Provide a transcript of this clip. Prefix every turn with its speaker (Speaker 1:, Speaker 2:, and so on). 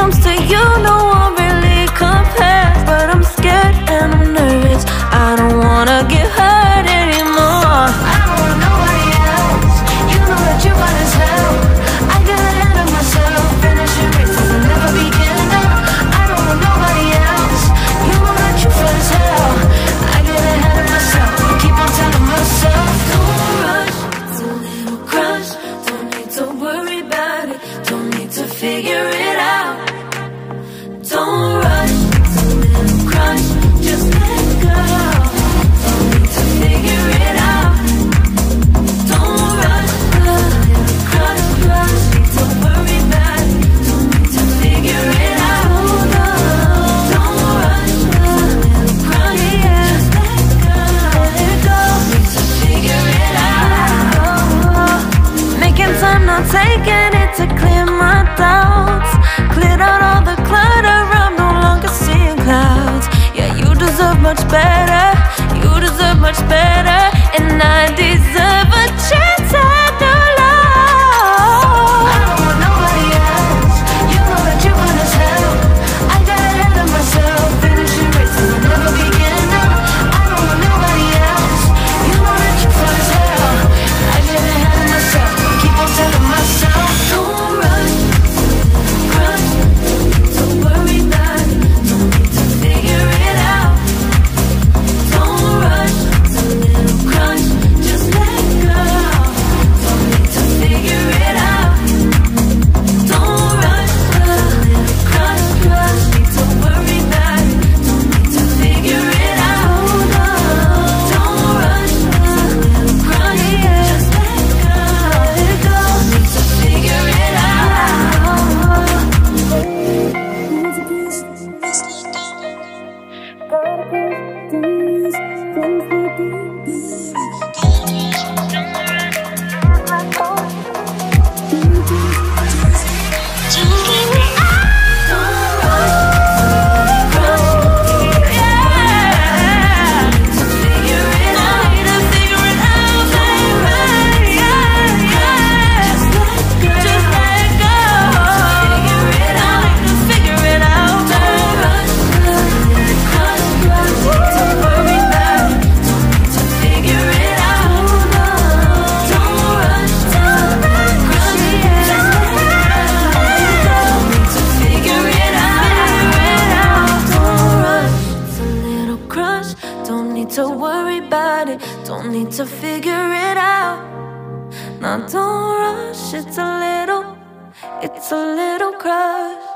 Speaker 1: comes to you, no one really compares. But I'm scared and I'm nervous, I don't wanna get hurt anymore. I don't want nobody else, you know that you got as hell. I get ahead of myself, finishing races and never begin. I don't want nobody else, you know that you fun as hell. I get ahead of myself, keep on telling myself, don't rush, it's a little crush. Don't need to worry about it, don't need to figure it out. Don't rush, it's a little crush, just let go. Don't need to figure it out. Don't rush, a little crush, crush. Need to worry about it, don't need to figure it out. Don't rush, a little crush, just let go. Need to figure it out. Making time, not taking it to clear my doubts. Cleared out all the clutter, I'm no longer seeing clouds. Yeah, you deserve much better, you deserve much better. And I deserve a chance at new love. I don't want nobody else, you know that you want as hell. I got ahead of myself, finishing races will never begin. I don't want nobody else, you know that you fun as hell. I get ahead of myself, keep on telling myself, don't rush, crush. Don't worry about it, don't need to figure it out. Don't rush, it's a little crush, just let go. Don't need to figure it out. Don't rush, a little crush, crush. Need to worry about it, don't need to figure it out. Don't rush, a little crush, just let go. Need to figure it Don't need to worry about it, don't need to figure it out. Now don't rush, it's a little crush.